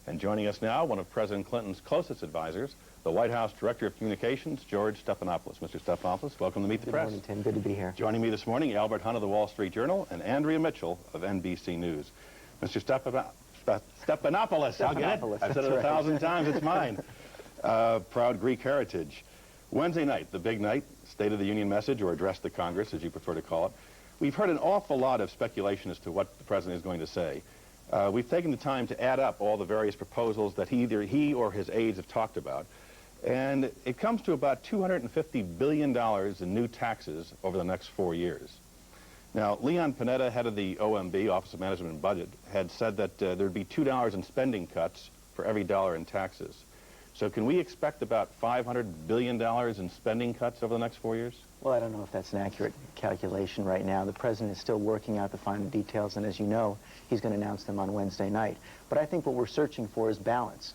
And joining us now, one of President Clinton's closest advisors, the White House Director of Communications, George Stephanopoulos. Mr. Stephanopoulos, welcome to Meet the Press. Good morning, Tim. Good to be here. Joining me this morning, Albert Hunt of the Wall Street Journal and Andrea Mitchell of NBC News. Mr. Stephanopoulos, I'll get it. I've said it 1,000 times, it's mine. Proud Greek heritage. Wednesday night, the big night, State of the Union message, or address to Congress, as you prefer to call it. We've heard an awful lot of speculation as to what the President is going to say. We've taken the time to add up all the various proposals that either he or his aides have talked about, and it comes to about $250 billion in new taxes over the next 4 years. Now, Leon Panetta, head of the OMB, Office of Management and Budget, had said that there'd be $2 in spending cuts for every dollar in taxes. So can we expect about $500 billion in spending cuts over the next 4 years? Well, I don't know if that's an accurate calculation right now. The President is still working out the final details, and as you know, he's going to announce them on Wednesday night. But I think what we're searching for is balance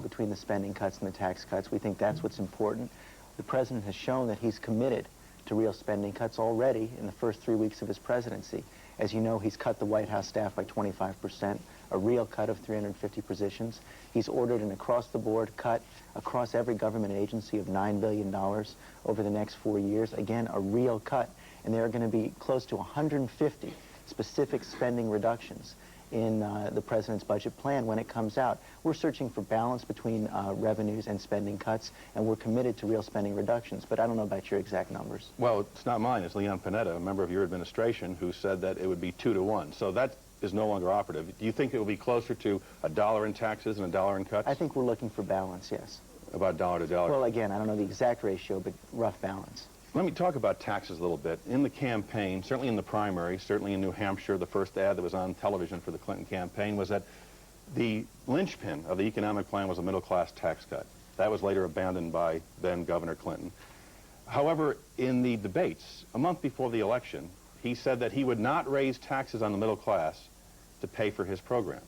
between the spending cuts and the tax cuts. We think that's what's important. The President has shown that he's committed to real spending cuts already in the first 3 weeks of his presidency. As you know, he's cut the White House staff by 25%, a real cut of 350 positions. He's ordered an across-the-board cut across every government agency of $9 billion over the next 4 years. Again, a real cut. And there are going to be close to 150 specific spending reductions in the President's budget plan when it comes out. We're searching for balance between revenues and spending cuts, and we're committed to real spending reductions. But I don't know about your exact numbers. Well, it's not mine. It's Leon Panetta, a member of your administration, who said that it would be 2 to 1. So that is no longer operative. Do you think it will be closer to $1 in taxes and $1 in cuts? I think we're looking for balance, yes. About dollar to dollar? Well, again, I don't know the exact ratio, but rough balance. Let me talk about taxes a little bit. In the campaign, certainly in the primary, certainly in New Hampshire, the first ad that was on television for the Clinton campaign was that the linchpin of the economic plan was a middle-class tax cut. That was later abandoned by then Governor Clinton. However, in the debates, a month before the election, he said that he would not raise taxes on the middle class to pay for his program.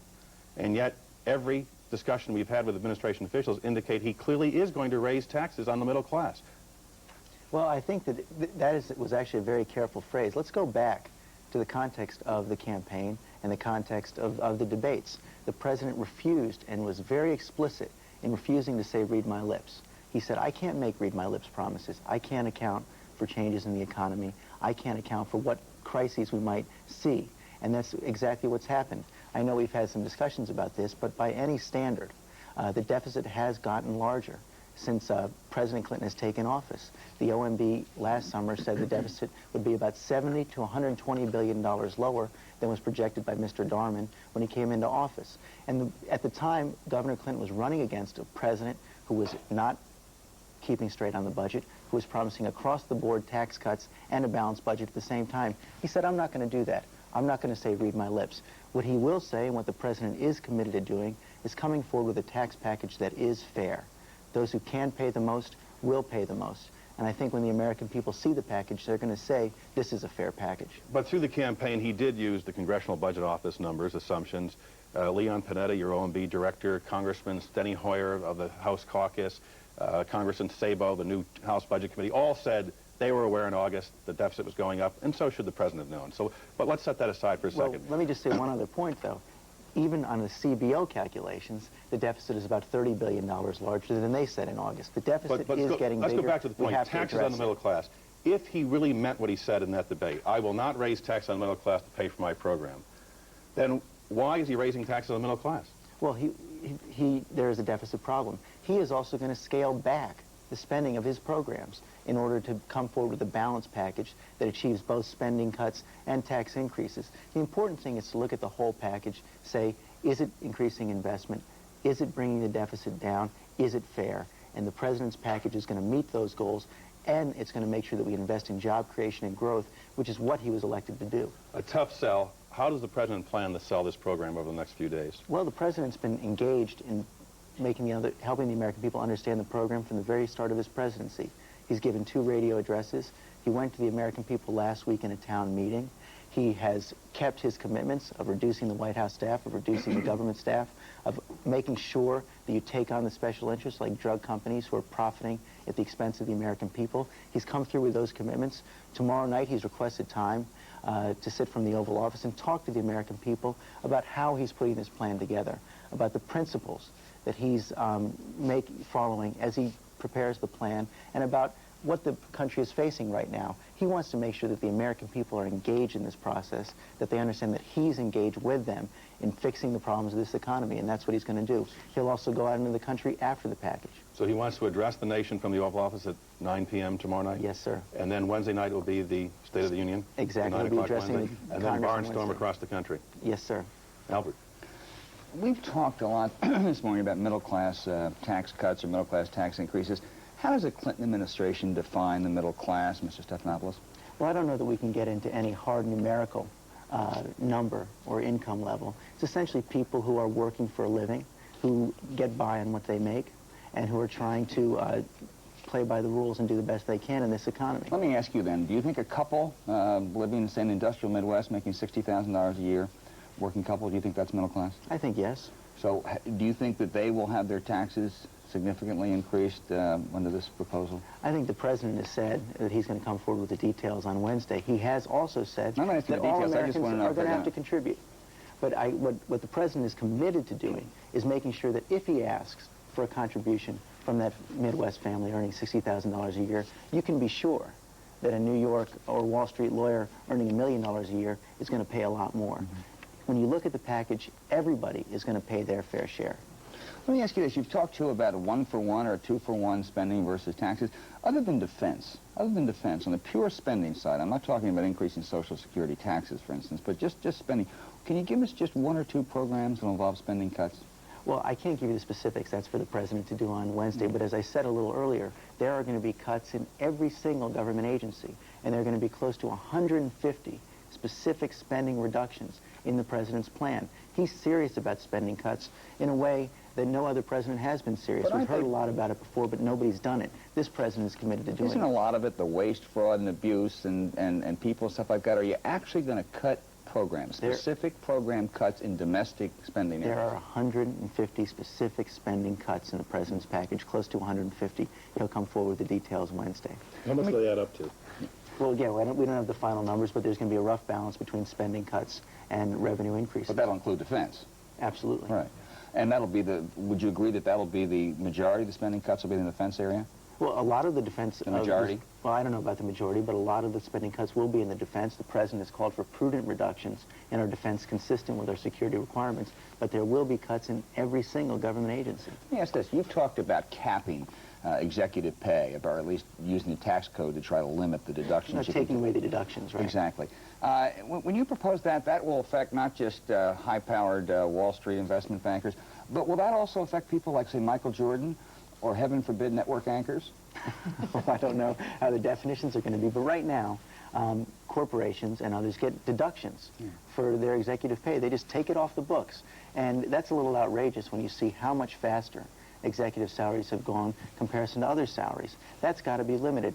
And yet, every discussion we've had with administration officials indicate he clearly is going to raise taxes on the middle class. Well, I think that was actually a very careful phrase. Let's go back to the context of the campaign and the context of the debates. The President refused and was very explicit in refusing to say, read my lips. He said, I can't make read my lips promises. I can't account for changes in the economy. I can't account for what crises we might see. And that's exactly what's happened. I know we've had some discussions about this, but by any standard, the deficit has gotten larger since President Clinton has taken office. The OMB last summer said the deficit would be about $70 to $120 billion lower than was projected by Mr. Darman when he came into office. And at the time, Governor Clinton was running against a president who was not keeping straight on the budget, who was promising across-the-board tax cuts and a balanced budget at the same time. He said, I'm not going to do that. I'm not going to say read my lips. What he will say, and what the President is committed to doing, is coming forward with a tax package that is fair. Those who can pay the most will pay the most. And I think when the American people see the package, they're going to say, this is a fair package. But through the campaign, he did use the Congressional Budget Office numbers, assumptions. Leon Panetta, your OMB director, Congressman Steny Hoyer of the House Caucus, Congressman Sabo, the new House Budget Committee, all said they were aware in August the deficit was going up, and so should the President have known. So, but let's set that aside for a second. Well, let me just say one other point, though. Even on the CBO calculations, the deficit is about $30 billion larger than they said in August. The deficit is getting bigger. Let's go back to the point, taxes on the middle class. If he really meant what he said in that debate, I will not raise tax on the middle class to pay for my program, then why is he raising taxes on the middle class? Well, there is a deficit problem. He is also going to scale back the spending of his programs in order to come forward with a balanced package that achieves both spending cuts and tax increases. The important thing is to look at the whole package, say, is it increasing investment? Is it bringing the deficit down? Is it fair? And the President's package is going to meet those goals, and it's going to make sure that we invest in job creation and growth, which is what he was elected to do. A tough sell. How does the President plan to sell this program over the next few days? Well, the President's been engaged in helping the American people understand the program from the very start of his presidency. He's given 2 radio addresses. He went to the American people last week in a town meeting. He has kept his commitments of reducing the White House staff, of reducing the government staff, of making sure that you take on the special interests like drug companies who are profiting at the expense of the American people. He's come through with those commitments. Tomorrow night he's requested time to sit from the Oval Office and talk to the American people about how he's putting this plan together. about the principles that he's following as he prepares the plan, and about what the country is facing right now. He wants to make sure that the American people are engaged in this process, that they understand that he's engaged with them in fixing the problems of this economy, and that's what he's going to do. He'll also go out into the country after the package. So he wants to address the nation from the Oval Office at 9 p.m. tomorrow night? Yes, sir. And then Wednesday night will be the State of the Union? Exactly. He'll be addressing Wednesday, and then barnstorm across the country? Yes, sir. Albert? We've talked a lot this morning about middle-class tax cuts or middle-class tax increases. How does the Clinton administration define the middle class, Mr. Stephanopoulos? Well, I don't know that we can get into any hard numerical number or income level. It's essentially people who are working for a living, who get by on what they make, and who are trying to play by the rules and do the best they can in this economy. Let me ask you then, do you think a couple living in, say, an industrial Midwest making $60,000 a year, working couple, do you think that's middle class? I think yes. So do you think that they will have their taxes significantly increased under this proposal? I think the president has said that he's going to come forward with the details on Wednesday. He has also said that all Americans are going to have to contribute. But what the president is committed to doing is making sure that if he asks for a contribution from that Midwest family earning $60,000 a year, you can be sure that a New York or Wall Street lawyer earning $1 million a year is going to pay a lot more. Mm-hmm. When you look at the package, everybody is going to pay their fair share. Let me ask you this. You've talked, too, about a one-for-one or a two-for-one spending versus taxes. Other than defense, on the pure spending side, I'm not talking about increasing Social Security taxes, for instance, but just spending. Can you give us just one or two programs that involve spending cuts? Well, I can't give you the specifics. That's for the president to do on Wednesday. But as I said a little earlier, there are going to be cuts in every single government agency, and there are going to be close to 150 specific spending reductions in the president's plan. He's serious about spending cuts in a way that no other president has been serious. We've heard a lot about it before, but nobody's done it. This president is committed to doing it. Isn't a lot of it the waste, fraud, and abuse and people, stuff like that? Are you actually going to cut programs, specific program cuts in domestic spending areas? There are 150 specific spending cuts in the president's package, close to 150. He'll come forward with the details Wednesday. How much do they add up to? Well, again, we don't have the final numbers, but there's going to be a rough balance between spending cuts and revenue increases. But that'll include defense. Absolutely. Right. And that'll be would you agree that that'll be the majority of the spending cuts will be in the defense area? Well, a lot of the defense... The majority? Well, I don't know about the majority, but a lot of the spending cuts will be in the defense. The president has called for prudent reductions in our defense consistent with our security requirements, but there will be cuts in every single government agency. Let me ask this. You've talked about capping executive pay, or at least using the tax code to try to limit the deductions. Taking away the deductions, right? Exactly. When you propose that, that will affect not just high-powered Wall Street investment bankers, but will that also affect people like, say, Michael Jordan, or, heaven forbid, network anchors? Well, I don't know how the definitions are going to be, but right now, corporations and others get deductions for their executive pay. They just take it off the books, and that's a little outrageous when you see how much faster executive salaries have gone in comparison to other salaries. That's got to be limited.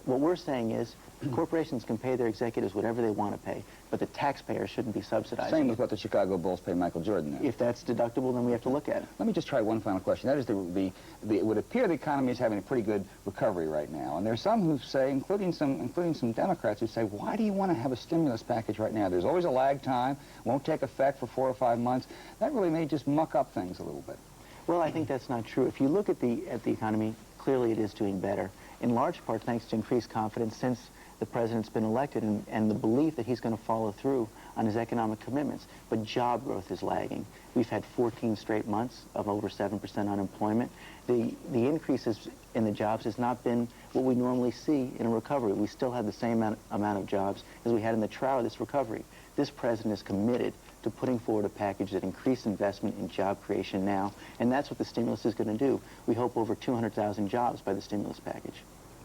What we're saying is corporations can pay their executives whatever they want to pay, but the taxpayer shouldn't be subsidizing. Same with what the Chicago Bulls pay Michael Jordan now. If that's deductible, then we have to look at it. Let me just try one final question. That is, it would appear the economy is having a pretty good recovery right now, and there's some who say, including some Democrats, who say, why do you want to have a stimulus package right now? There's always a lag time, won't take effect for 4 or 5 months. That really may just muck up things a little bit. Well, I think that's not true. If you look at the economy, clearly it is doing better, in large part thanks to increased confidence since the president's been elected and the belief that he's going to follow through on his economic commitments. But job growth is lagging. We've had 14 straight months of over 7% unemployment. The increases in the jobs has not been what we normally see in a recovery. We still have the same amount of jobs as we had in the trough of this recovery. This president is committed to putting forward a package that increases investment in job creation now, and that's what the stimulus is going to do. We hope over 200,000 jobs by the stimulus package.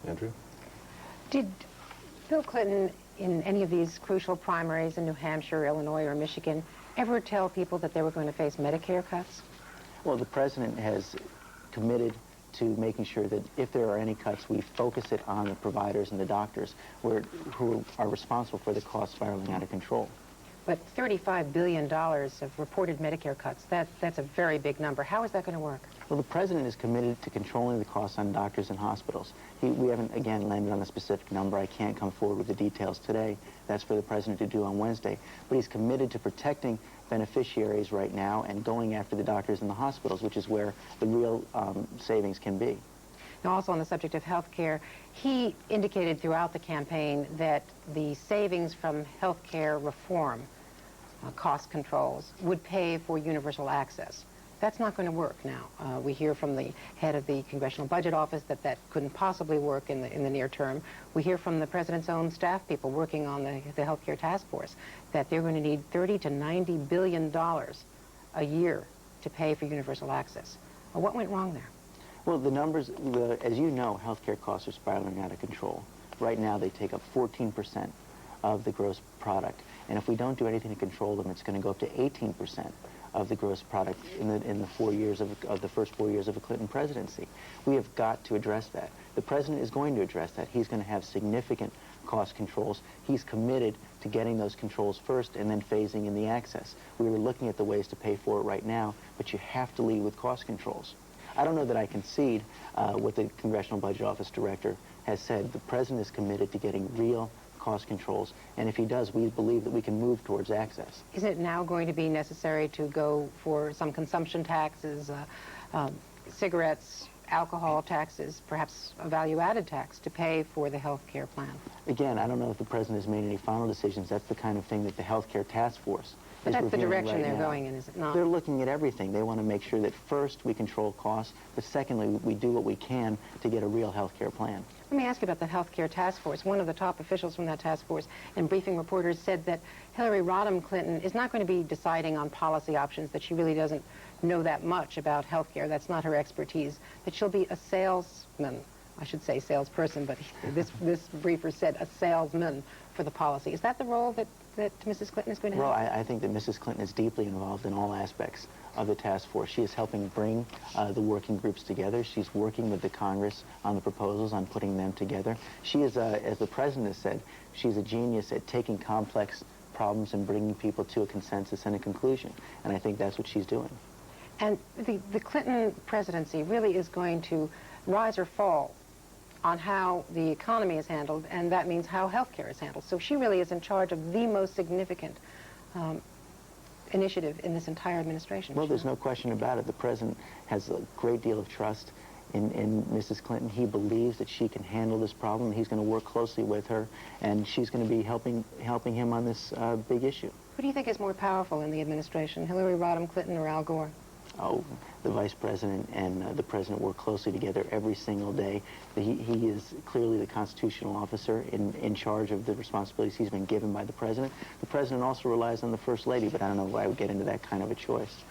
Andrew? Did Bill Clinton, in any of these crucial primaries in New Hampshire, Illinois, or Michigan, ever tell people that they were going to face Medicare cuts? Well, the president has committed to making sure that if there are any cuts, we focus it on the providers and the doctors who are responsible for the cost spiraling out of control. But $35 billion of reported Medicare cuts, that's a very big number. How is that going to work? Well, the president is committed to controlling the costs on doctors and hospitals. We haven't, again, landed on a specific number. I can't come forward with the details today. That's for the president to do on Wednesday. But he's committed to protecting beneficiaries right now and going after the doctors in the hospitals, which is where the real savings can be. Now, also on the subject of health care, he indicated throughout the campaign that the savings from health care reform, cost controls, would pay for universal access. That's not going to work now. We hear from the head of the Congressional Budget Office that that couldn't possibly work in the near term. We hear from the president's own staff people working on the health care task force that they're going to need $30 to $90 billion a year to pay for universal access. What went wrong there? Well, the numbers, as you know, healthcare costs are spiraling out of control. Right now, they take up 14% of the gross product. And if we don't do anything to control them, it's going to go up to 18% of the gross product in the 4 years of the first 4 years of a Clinton presidency. We have got to address that. The president is going to address that. He's going to have significant cost controls. He's committed to getting those controls first and then phasing in the access. We were looking at the ways to pay for it right now, but you have to lead with cost controls. I don't know that I concede what the Congressional Budget Office Director has said. The president is committed to getting real cost controls, and if he does, we believe that we can move towards access. Isn't it now going to be necessary to go for some consumption taxes, cigarettes, alcohol taxes, perhaps a value-added tax to pay for the health care plan? Again, I don't know if the president has made any final decisions. That's the kind of thing that the health care task force But that's the direction right they're now. going in, is it not? They're looking at everything. They want to make sure that first we control costs, but secondly, we do what we can to get a real health care plan. Let me ask you about the health care task force. One of the top officials from that task force and briefing reporters said that Hillary Rodham Clinton is not going to be deciding on policy options, that she really doesn't know that much about health care. That's not her expertise. That she'll be a salesman. I should say salesperson, but this briefer said a salesman for the policy. Is that the role that Mrs. Clinton is going to have? Well, I think that Mrs. Clinton is deeply involved in all aspects of the task force. She is helping bring the working groups together. She's working with the Congress on the proposals, on putting them together. She is, as the president has said, she's a genius at taking complex problems and bringing people to a consensus and a conclusion. And I think that's what she's doing. And the Clinton presidency really is going to rise or fall on how the economy is handled, and that means how health care is handled. So she really is in charge of the most significant initiative in this entire administration. Well, there's no question about it. The president has a great deal of trust in Mrs. Clinton. He believes that she can handle this problem. He's going to work closely with her, and she's going to be helping him on this big issue. Who do you think is more powerful in the administration, Hillary Rodham Clinton or Al Gore? Oh, the vice president and the president work closely together every single day. He is clearly the constitutional officer in charge of the responsibilities he's been given by the president. The president also relies on the first lady, but I don't know why I would get into that kind of a choice.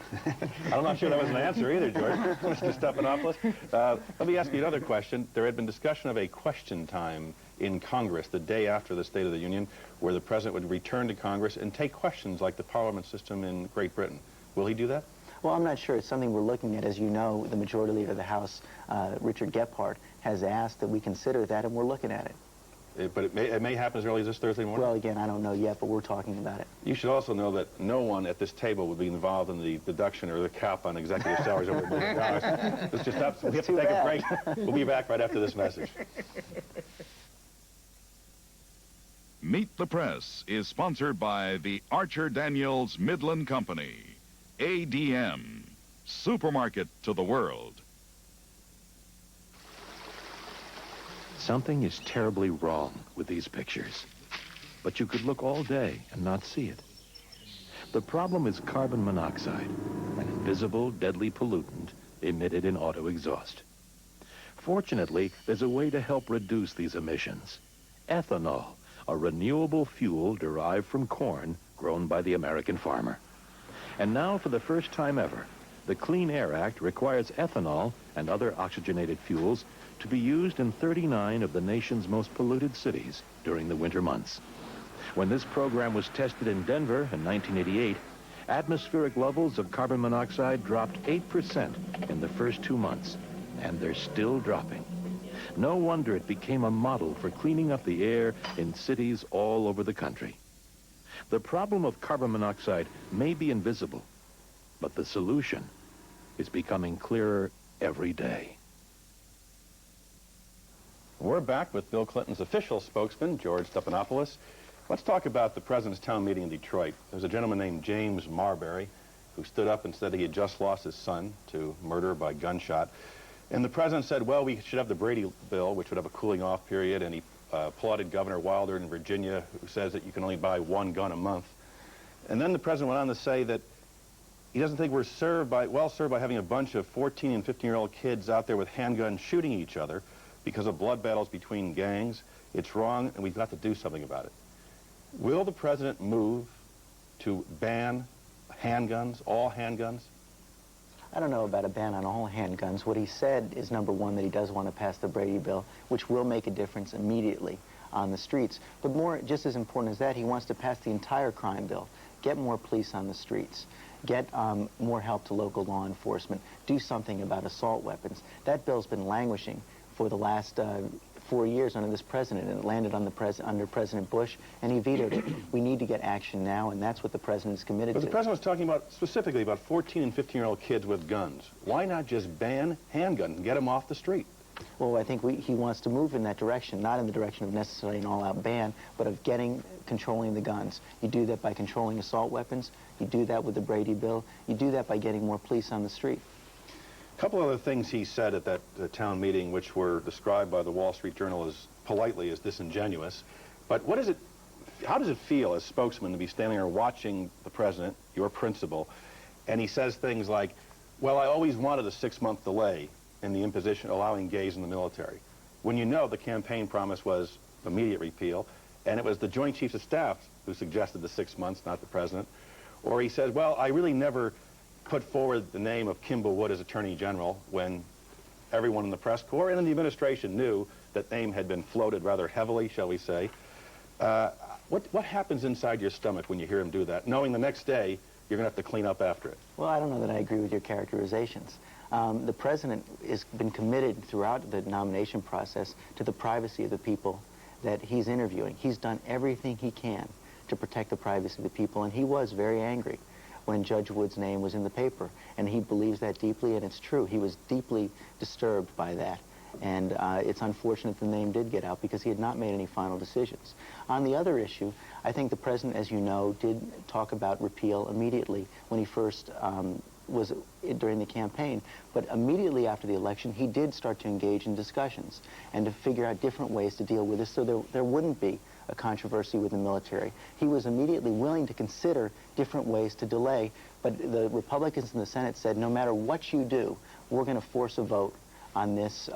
I'm not sure that was an answer either, George. Mr. Stephanopoulos. Let me ask you another question. There had been discussion of a question time in Congress the day after the State of the Union, where the president would return to Congress and take questions like the parliament system in Great Britain. Will he do that? Well, I'm not sure. It's something we're looking at. As you know, the Majority Leader of the House, Richard Gephardt, has asked that we consider that, and we're looking at it. But it may happen as early as this Thursday morning? Well, again, I don't know yet, but we're talking about it. You should also know that no one at this table would be involved in the deduction or the cap on executive salaries over $1 million. Let's just stop. We have to take a break. We'll be back right after this message. Meet the Press is sponsored by the Archer Daniels Midland Company. ADM, supermarket to the world. Something is terribly wrong with these pictures, but you could look all day and not see it. The problem is carbon monoxide, an invisible, deadly pollutant emitted in auto exhaust. Fortunately, there's a way to help reduce these emissions. Ethanol, a renewable fuel derived from corn grown by the American farmer. And now, for the first time ever, the Clean Air Act requires ethanol and other oxygenated fuels to be used in 39 of the nation's most polluted cities during the winter months. When this program was tested in Denver in 1988, atmospheric levels of carbon monoxide dropped 8% in the first 2 months, and they're still dropping. No wonder it became a model for cleaning up the air in cities all over the country. The problem of carbon monoxide may be invisible, but the solution is becoming clearer every day. We're back with Bill Clinton's official spokesman, George Stephanopoulos. Let's talk about the president's town meeting in Detroit. There's a gentleman named James Marbury who stood up and said he had just lost his son to murder by gunshot. And the president said, well, we should have the Brady bill, which would have a cooling off period, and he applauded Governor Wilder in Virginia, who says that you can only buy one gun a month. And then the president went on to say that he doesn't think we're well served by having a bunch of 14 and 15-year-old kids out there with handguns shooting each other because of blood battles between gangs. It's wrong, and we've got to do something about it. Will the president move to ban handguns, all handguns? I don't know about a ban on all handguns. What he said is, number one, that he does want to pass the Brady bill, which will make a difference immediately on the streets. But more, just as important as that, he wants to pass the entire crime bill, get more police on the streets, get more help to local law enforcement, do something about assault weapons. That bill's been languishing for the last 4 years under this president, and it landed on under President Bush, and he vetoed it. We need to get action now, and that's what the president is committed to. But the president was talking about, specifically about 14 and 15-year-old kids with guns. Why not just ban handguns and get them off the street? Well, I think he wants to move in that direction, not in the direction of necessarily an all-out ban, but of controlling the guns. You do that by controlling assault weapons. You do that with the Brady bill. You do that by getting more police on the street. A couple other things he said at that town meeting, which were described by the Wall Street Journal as politely as disingenuous. But how does it feel as spokesman to be standing there watching the president, your principal, and he says things like, well, I always wanted a 6-month delay in the imposition allowing gays in the military, when you know the campaign promise was immediate repeal, and it was the Joint Chiefs of Staff who suggested the 6 months, not the president. Or he said, well, I really never put forward the name of Kimball Wood as Attorney General when everyone in the press corps and in the administration knew that name had been floated rather heavily, shall we say. What happens inside your stomach when you hear him do that, knowing the next day you're going to have to clean up after it? Well, I don't know that I agree with your characterizations. The president has been committed throughout the nomination process to the privacy of the people that he's interviewing. He's done everything he can to protect the privacy of the people, and he was very angry when Judge Wood's name was in the paper, and he believes that deeply, and it's true. He was deeply disturbed by that, and it's unfortunate the name did get out because he had not made any final decisions. On the other issue, I think the president, as you know, did talk about repeal immediately when he first was during the campaign, but immediately after the election, he did start to engage in discussions and to figure out different ways to deal with this so there wouldn't be a controversy with the military. He was immediately willing to consider different ways to delay, but the Republicans in the Senate said, no matter what you do, we're going to force a vote on this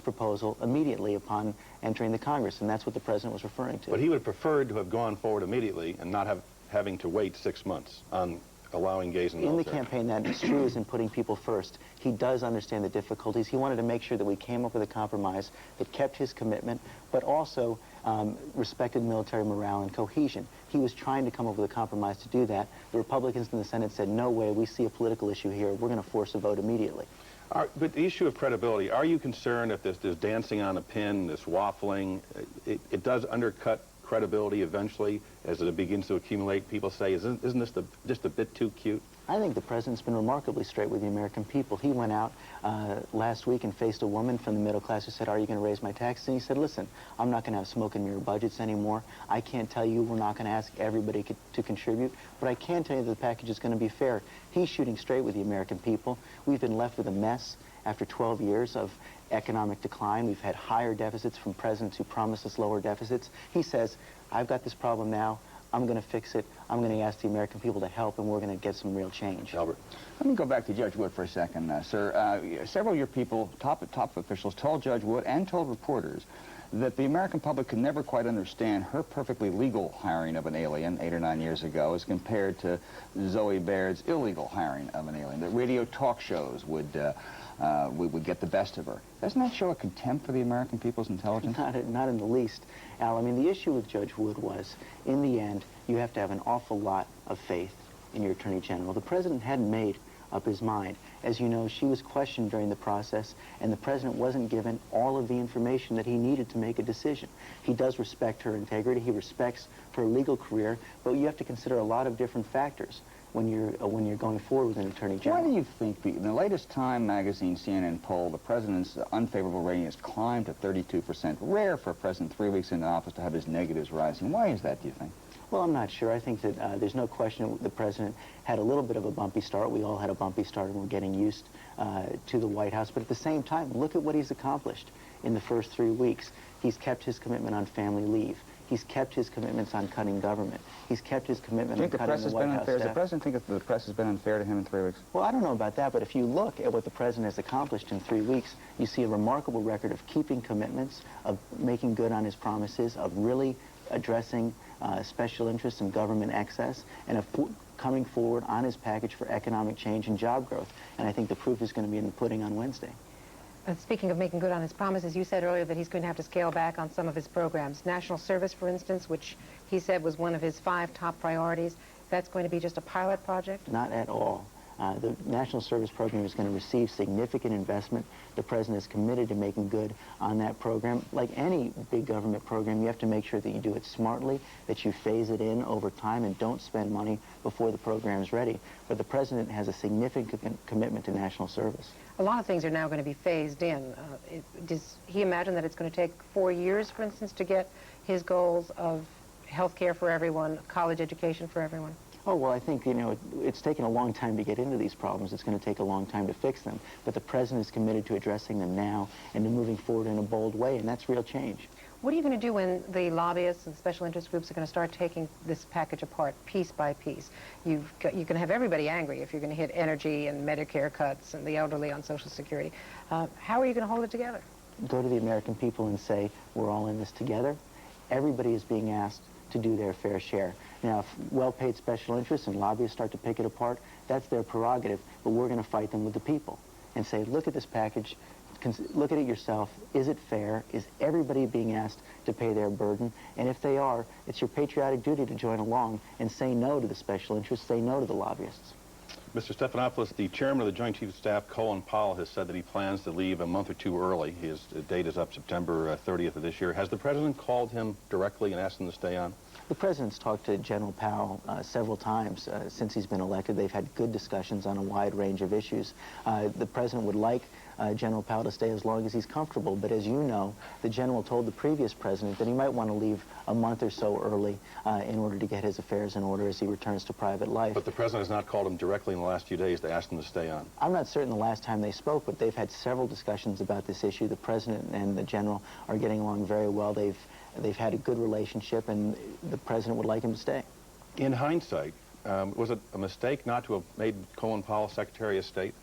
proposal immediately upon entering the Congress, and that's what the president was referring to. But he would have preferred to have gone forward immediately and not having to wait 6 months on allowing gays in the military. In the campaign, that is true, is in putting people first. He does understand the difficulties. He wanted to make sure that we came up with a compromise that kept his commitment, but also respected military morale and cohesion. He was trying to come up with a compromise to do that. The Republicans in the Senate said, no way, we see a political issue here. We're going to force a vote immediately. But the issue of credibility, are you concerned if this dancing on a pin, this waffling, it does undercut credibility eventually as it begins to accumulate? People say, isn't this just a bit too cute? I think the president's been remarkably straight with the American people. He went out last week and faced a woman from the middle class who said, are you going to raise my taxes? And he said, listen, I'm not going to have smoke and mirror budgets anymore. I can't tell you we're not going to ask everybody to contribute, but I can tell you that the package is going to be fair. He's shooting straight with the American people. We've been left with a mess after 12 years of economic decline. We've had higher deficits from presidents who promised us lower deficits. He says, I've got this problem now. I'm going to fix it. I'm going to ask the American people to help, and we're going to get some real change. Albert. Let me go back to Judge Wood for a second, sir. Several of your people, top officials, told Judge Wood and told reporters that the American public could never quite understand her perfectly legal hiring of an alien 8 or 9 years ago as compared to Zoe Baird's illegal hiring of an alien. That radio talk shows would get the best of her. Doesn't that show a contempt for the American people's intelligence? Not in the least, Al. I mean, the issue with Judge Wood was, in the end, you have to have an awful lot of faith in your Attorney General. The president hadn't made up his mind. As you know, she was questioned during the process, and the president wasn't given all of the information that he needed to make a decision. He does respect her integrity. He respects her legal career, but you have to consider a lot of different factors. when you're going forward with an attorney general. Why do you think, in the latest Time magazine CNN poll, the president's unfavorable rating has climbed to 32%? Rare for a president 3 weeks into office to have his negatives rising. Why is that, do you think? Well, I'm not sure. I think that there's no question the president had a little bit of a bumpy start. We all had a bumpy start, and we're getting used to the White House. But at the same time, look at what he's accomplished in the first 3 weeks. He's kept his commitment on family leave. He's kept his commitments on cutting government. He's kept his commitment on cutting the White House staff. Does the president think that the press has been unfair to him in 3 weeks? Well, I don't know about that, but if you look at what the president has accomplished in 3 weeks, you see a remarkable record of keeping commitments, of making good on his promises, of really addressing special interests and government excess, and of coming forward on his package for economic change and job growth. And I think the proof is going to be in the pudding on Wednesday. Speaking of making good on his promises, you said earlier that he's going to have to scale back on some of his programs. National service, for instance, which he said was one of his 5 top priorities, that's going to be just a pilot project? Not at all. The National Service Program is going to receive significant investment. The president is committed to making good on that program. Like any big government program, you have to make sure that you do it smartly, that you phase it in over time, and don't spend money before the program is ready. But the president has a significant commitment to national service. A lot of things are now going to be phased in. Does he imagine that it's going to take 4 years, for instance, to get his goals of health care for everyone, college education for everyone? Oh, well, I think, you know, it's taken a long time to get into these problems. It's going to take a long time to fix them. But the president is committed to addressing them now and to moving forward in a bold way, and that's real change. What are you going to do when the lobbyists and special interest groups are going to start taking this package apart piece by piece? You're going to have everybody angry if you're going to hit energy and Medicare cuts and the elderly on Social Security. How are you going to hold it together? Go to the American people and say, we're all in this together. Everybody is being asked to do their fair share. Now, if well-paid special interests and lobbyists start to pick it apart, that's their prerogative, but we're going to fight them with the people and say, look at this package, look at it yourself. Is it fair? Is everybody being asked to pay their burden? And if they are, it's your patriotic duty to join along and say no to the special interests, say no to the lobbyists. Mr. Stephanopoulos, the chairman of the Joint Chiefs of Staff, Colin Powell, has said that he plans to leave a month or two early. His date is up September 30th of this year. Has the president called him directly and asked him to stay on? The president's talked to General Powell several times since he's been elected. They've had good discussions on a wide range of issues. The president would like General Powell to stay as long as he's comfortable, but as you know, the general told the previous president that he might want to leave a month or so early in order to get his affairs in order as he returns to private life. But the president has not called him directly in the last few days to ask him to stay on. I'm not certain the last time they spoke, but they've had several discussions about this issue. The president and the general are getting along very well. They've had a good relationship, and the president would like him to stay. In hindsight, was it a mistake not to have made Colin Powell Secretary of State?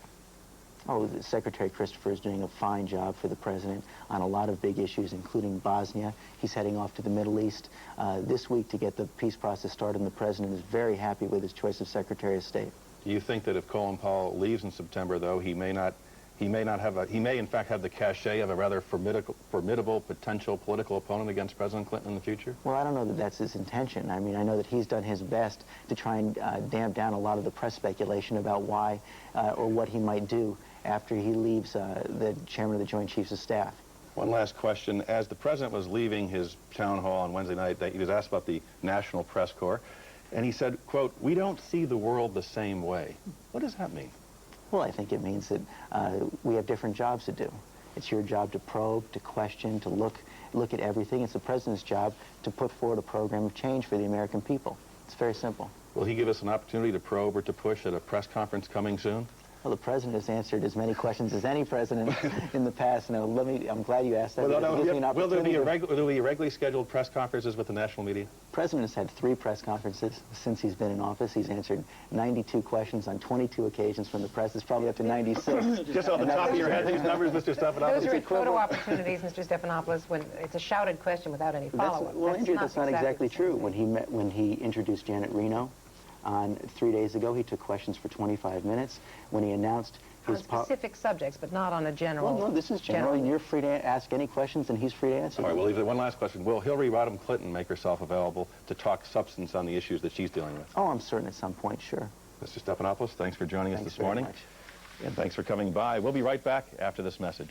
Oh, Secretary Christopher is doing a fine job for the president on a lot of big issues, including Bosnia. He's heading off to the Middle East this week to get the peace process started, and the president is very happy with his choice of Secretary of State. Do you think that if Colin Powell leaves in September, though, he may in fact have the cachet of a rather formidable potential political opponent against President Clinton in the future? Well, I don't know that that's his intention. I mean, I know that he's done his best to try and damp down a lot of the press speculation about why or what he might do after he leaves the chairman of the Joint Chiefs of Staff. One last question. As the president was leaving his town hall on Wednesday night, he was asked about the National Press Corps, and he said, quote, "We don't see the world the same way." What does that mean? Well, I think it means that we have different jobs to do. It's your job to probe, to question, to look at everything. It's the president's job to put forward a program of change for the American people. It's very simple. Will he give us an opportunity to probe or to push at a press conference coming soon? Well, the president has answered as many questions as any president in the past. Now, I'm glad you asked that. Will there be regularly scheduled press conferences with the national media? The president has had 3 press conferences since he's been in office. He's answered 92 questions on 22 occasions from the press. It's probably up to 96. Just on the top of your head, these numbers, Mr. Stephanopoulos? Those are photo opportunities, Mr. Stephanopoulos, when it's a shouted question without any follow-up. Well, Andrew, that's not exactly true. When he introduced Janet Reno, 3 days ago, he took questions for 25 minutes. When he announced his... On specific subjects, but not on a general... Well, no, this is general. You're free to ask any questions, and he's free to answer. All right, we'll leave it. One last question. Will Hillary Rodham Clinton make herself available to talk substance on the issues that she's dealing with? Oh, I'm certain at some point, sure. Mr. Stephanopoulos, thanks for joining us this morning. Thanks very much. And thanks for coming by. We'll be right back after this message.